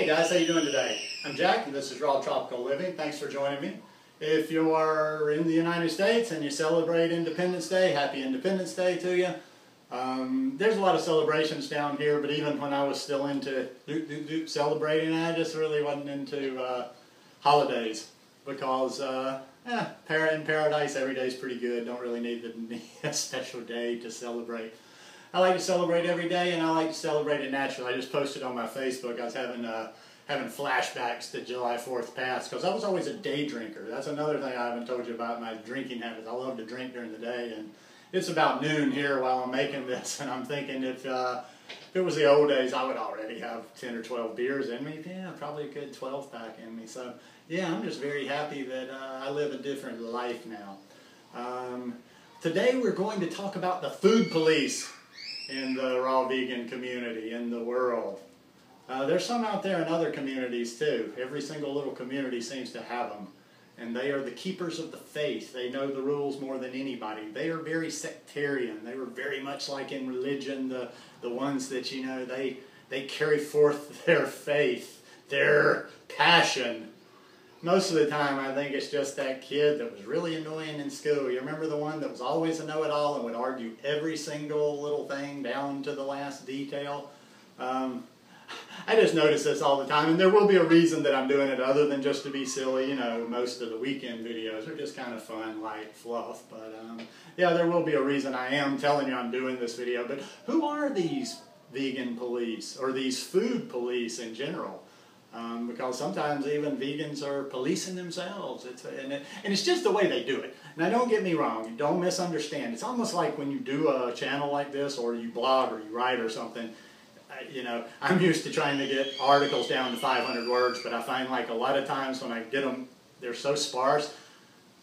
Hey guys, how you doing today? I'm Jack and this is Raw Tropical Living. Thanks for joining me. If you are in the United States and you celebrate Independence Day, happy Independence Day to you. There's a lot of celebrations down here, but even when I was still into celebrating, I just really wasn't into holidays because in paradise every day is pretty good. Don't really need a special day to celebrate. I like to celebrate every day, and I like to celebrate it naturally. I just posted on my Facebook. I was having flashbacks to July 4th past because I was always a day drinker. That's another thing I haven't told you about my drinking habits. I love to drink during the day, and it's about noon here while I'm making this, and I'm thinking if it was the old days, I would already have 10 or 12 beers in me. Yeah, probably a good 12-pack in me. So, yeah, I'm just very happy that I live a different life now. Today we're going to talk about the food police in the raw vegan community, in the world. There's some out there in other communities too. Every single little community seems to have them. And they are the keepers of the faith. They know the rules more than anybody. They are very sectarian. They were very much like in religion, the ones that, you know, they carry forth their faith, their passion. Most of the time, I think it's just that kid that was really annoying in school. You remember the one that was always a know-it-all and would argue every single little thing down to the last detail? I just notice this all the time, and there will be a reason that I'm doing it other than just to be silly. You know, most of the weekend videos are just kind of fun, light fluff. But yeah, there will be a reason I am telling you I'm doing this video. But who are these vegan police, or these food police in general? Because sometimes even vegans are policing themselves. And it's just the way they do it. Now don't get me wrong, don't misunderstand. It's almost like when you do a channel like this, or you blog, or you write or something. You know, I'm used to trying to get articles down to 500 words, but I find like a lot of times when I get them, they're so sparse,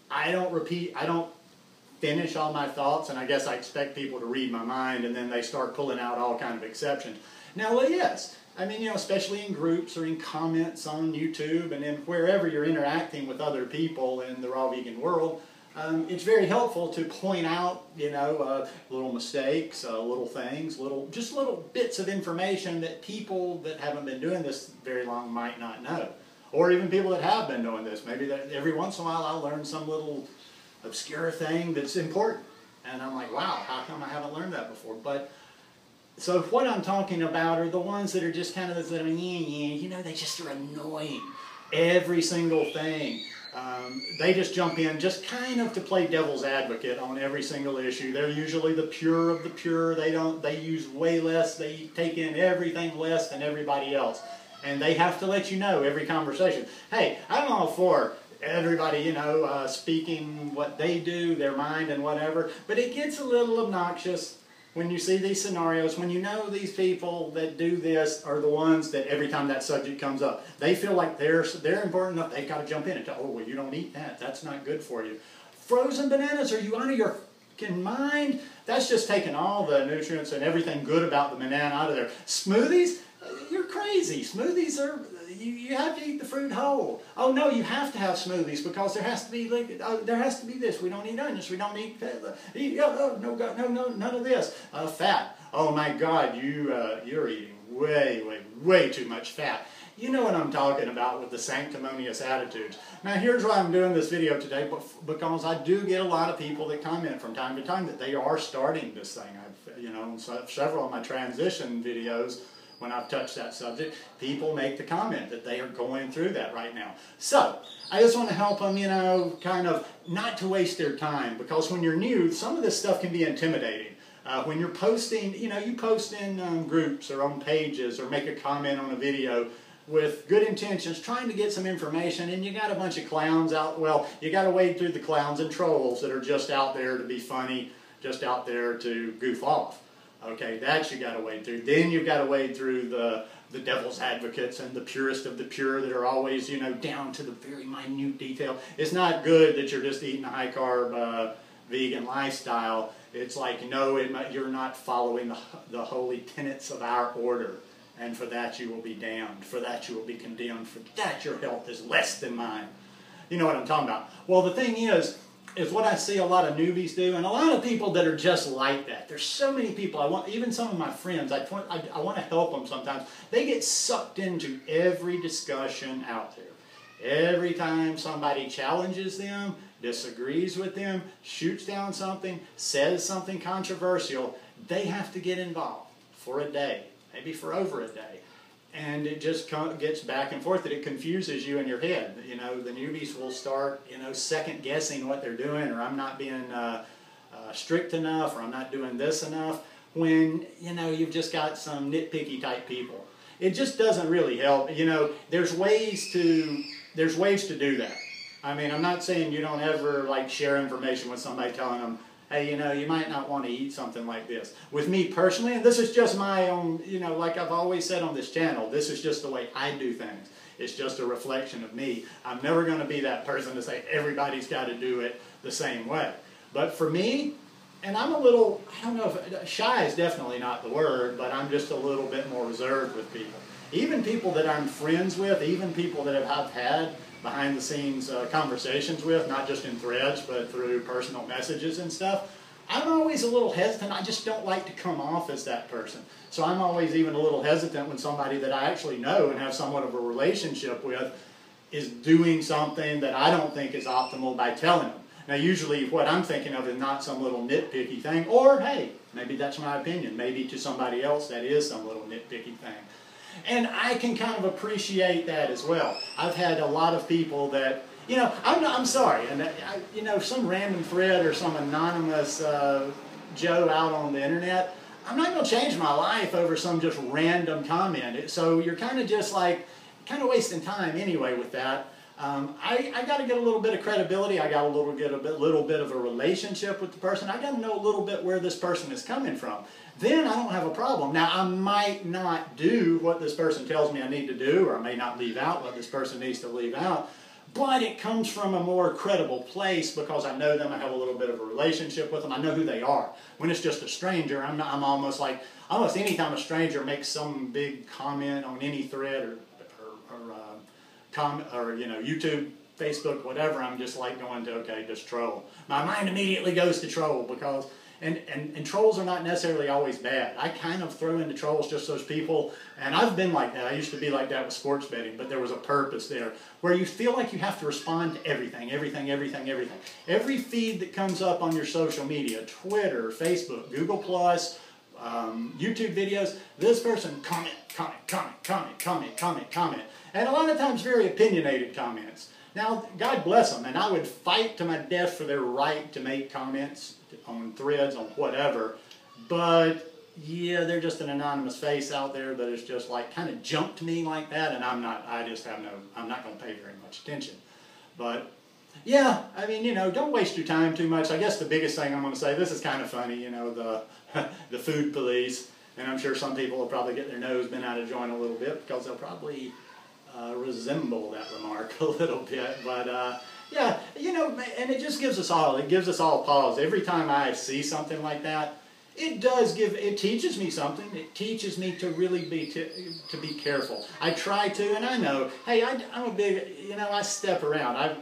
I don't finish all my thoughts, and I guess I expect people to read my mind, and then they start pulling out all kind of exceptions. Now, well, yes, I mean, you know, especially in groups or in comments on YouTube and in wherever you're interacting with other people in the raw vegan world, it's very helpful to point out, you know, little mistakes, little things, just little bits of information that people that haven't been doing this very long might not know. Or even people that have been doing this. Maybe that every once in a while I'll learn some little obscure thing that's important. And I'm like, wow, how come I haven't learned that before? But so what I'm talking about are the ones that are just kind of, you know, they just are annoying. Every single thing. They just jump in just kind of to play devil's advocate on every single issue. They're usually the pure of the pure. They use way less. They take in everything less than everybody else. And they have to let you know every conversation. Hey, I'm all for everybody, you know, speaking what they do, their mind and whatever. But it gets a little obnoxious when you see these scenarios, when you know these people that do this are the ones that every time that subject comes up, they feel like they're important enough, they've got to jump in and tell, oh, well, you don't eat that. That's not good for you. Frozen bananas, are you out of your fucking mind? That's just taking all the nutrients and everything good about the banana out of there. Smoothies? You're crazy. Smoothies are, you have to eat the fruit whole. Oh no, you have to have smoothies because there has to be this. We don't eat onions. We don't eat no, none of this. Fat. Oh my God, you're eating way too much fat. You know what I'm talking about with the sanctimonious attitudes. Now here's why I'm doing this video today, because I do get a lot of people that comment from time to time that they are starting this thing. You know, several of my transition videos, when I've touched that subject, people make the comment that they are going through that right now. So, I just want to help them, you know, kind of not to waste their time, because when you're new, some of this stuff can be intimidating. When you're posting, you know, you post in groups or on pages or make a comment on a video with good intentions, trying to get some information, and you got a bunch of clowns out, well, you got to wade through the clowns and trolls that are just out there to be funny, just out there to goof off. Okay, that you got to wade through. Then you've got to wade through the devil's advocates and the purest of the pure that are always, you know, down to the very minute detail. It's not good that you're just eating a high-carb vegan lifestyle. It's like, no, you're not following the holy tenets of our order. And for that you will be damned. For that you will be condemned. For that your health is less than mine. You know what I'm talking about. Well, the thing is, is what I see a lot of newbies do, and a lot of people that are just like that. There's so many people, even some of my friends, I want to help them sometimes. They get sucked into every discussion out there. Every time somebody challenges them, disagrees with them, shoots down something, says something controversial, they have to get involved for a day, maybe for over a day. And it just gets back and forth, that it confuses you in your head. You know, the newbies will start, second guessing what they're doing, or I'm not being strict enough, or I'm not doing this enough, when, you've just got some nitpicky type people. It just doesn't really help. There's ways to do that. I mean, I'm not saying you don't ever share information with somebody, telling them, hey, you might not want to eat something like this. With me personally, and this is just my own, like I've always said on this channel, this is just the way I do things. It's just a reflection of me. I'm never going to be that person to say everybody's got to do it the same way. But for me, and I'm a little, I don't know if, shy is definitely not the word, but I'm just a little bit more reserved with people. Even people that I'm friends with, even people that I've had behind-the-scenes conversations with, not just in threads, but through personal messages and stuff, I'm always a little hesitant. I just don't like to come off as that person. So I'm always even a little hesitant when somebody that I actually know and have somewhat of a relationship with is doing something that I don't think is optimal by telling them. Now, usually what I'm thinking of is not some little nitpicky thing, or, hey, maybe that's my opinion. Maybe to somebody else that is some little nitpicky thing. And I can kind of appreciate that as well. I've had a lot of people that, I'm sorry, and some random thread or some anonymous Joe out on the internet, I'm not going to change my life over some just random comment. So you're kind of just kind of wasting time anyway with that. I got to get a little bit of credibility. I got to get a little bit of a relationship with the person. I got to know a little bit where this person is coming from. Then I don't have a problem. Now, I might not do what this person tells me I need to do, or I may not leave out what this person needs to leave out, but it comes from a more credible place because I know them, I have a little bit of a relationship with them, I know who they are. When it's just a stranger, I'm almost anytime a stranger makes some big comment on any thread or YouTube, Facebook, whatever, I'm just going to, okay, just troll. My mind immediately goes to troll because, and trolls are not necessarily always bad. I kind of throw into trolls just those people, and I've been like that. I used to be like that with sports betting, but there was a purpose there, where you feel like you have to respond to everything. Every feed that comes up on your social media, Twitter, Facebook, Google+, YouTube videos, this person comment. And a lot of times very opinionated comments. Now, God bless them, and I would fight to my death for their right to make comments on threads, on whatever, but yeah, they're just an anonymous face out there that is just kind of jumped me like that, and I'm not going to pay very much attention. But yeah, I mean, don't waste your time too much. I guess the biggest thing I'm going to say, this is kind of funny, the food police, and I'm sure some people will probably get their nose bent out of joint a little bit because they'll probably resemble that remark a little bit, but yeah, and it just gives us all pause. Every time I see something like that, it teaches me something. It teaches me to really be careful. I try to, and I know, hey, I'm a big, I step around.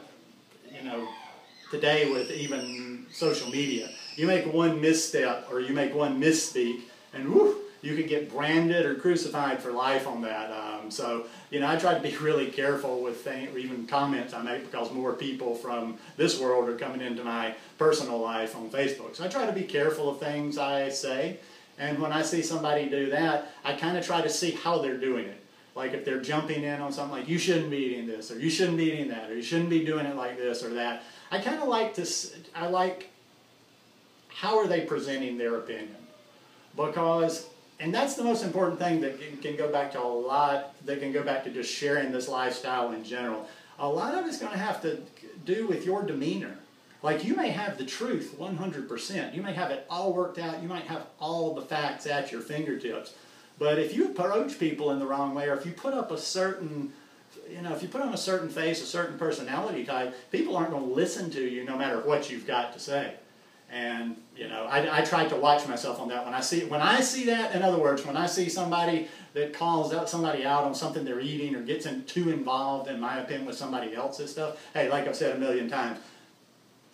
Today with even social media, you make one misstep or you make one misspeak, and whoo, you could get branded or crucified for life on that. So, I try to be really careful with even comments I make because more people from this world are coming into my personal life on Facebook. So I try to be careful of things I say. And when I see somebody do that, I kind of try to see how they're doing it. Like if they're jumping in on something like, you shouldn't be eating this, or you shouldn't be eating that, or you shouldn't be doing it like this or that. I kind of like how are they presenting their opinion? Because, and that's the most important thing that can go back to just sharing this lifestyle in general. A lot of it's going to have to do with your demeanor. Like you may have the truth 100%. You may have it all worked out. You might have all the facts at your fingertips. But if you approach people in the wrong way, or if you put up a certain, if you put on a certain face, a certain personality type, people aren't going to listen to you no matter what you've got to say. And I try to watch myself on that. When I see that, in other words, when I see somebody that calls somebody out on something they're eating or gets too involved, in my opinion, with somebody else's stuff, hey, like I've said a million times,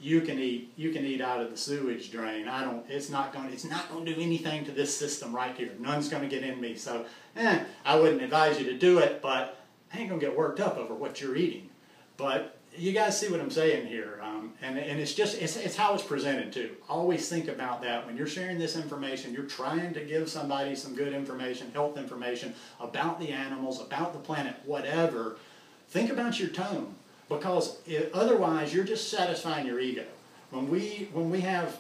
you can eat out of the sewage drain. It's not going to do anything to this system right here. None's going to get in me. So, I wouldn't advise you to do it, but I ain't going to get worked up over what you're eating. But you guys see what I'm saying here, and it's how it's presented too. Always think about that when you're sharing this information. You're trying to give somebody some good information, health information about the animals, about the planet, whatever. Think about your tone, because otherwise you're just satisfying your ego. When we have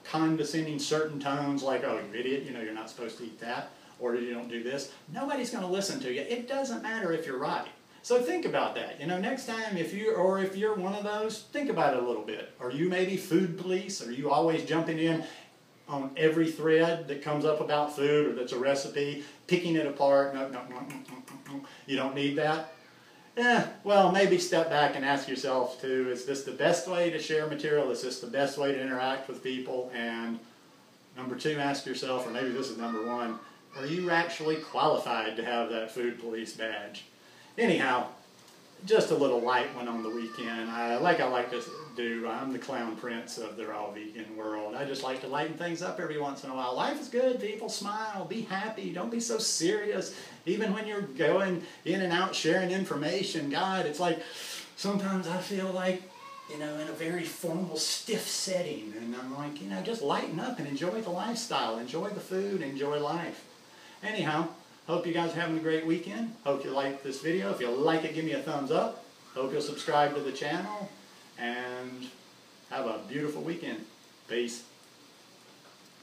condescending certain tones like, "Oh, you idiot, you know you're not supposed to eat that," or "You don't do this," nobody's going to listen to you. It doesn't matter if you're right. So think about that. Next time if you're one of those, think about it a little bit. Are you maybe food police? Are you always jumping in on every thread that comes up about food or that's a recipe, picking it apart? No, you don't need that. Well, maybe step back and ask yourself too, is this the best way to share material? Is this the best way to interact with people? And number two, ask yourself, or maybe this is number one, are you actually qualified to have that food police badge? Anyhow, just a little light one on the weekend. I like to do, I'm the clown prince of the raw vegan world. I just like to lighten things up every once in a while. Life is good, people. Smile, be happy, don't be so serious. Even when you're going in and out sharing information, God, it's like sometimes I feel like, in a very formal, stiff setting. And I'm like, just lighten up and enjoy the lifestyle, enjoy the food, enjoy life. Anyhow, hope you guys are having a great weekend. Hope you like this video. If you like it, give me a thumbs up. Hope you'll subscribe to the channel. And have a beautiful weekend. Peace.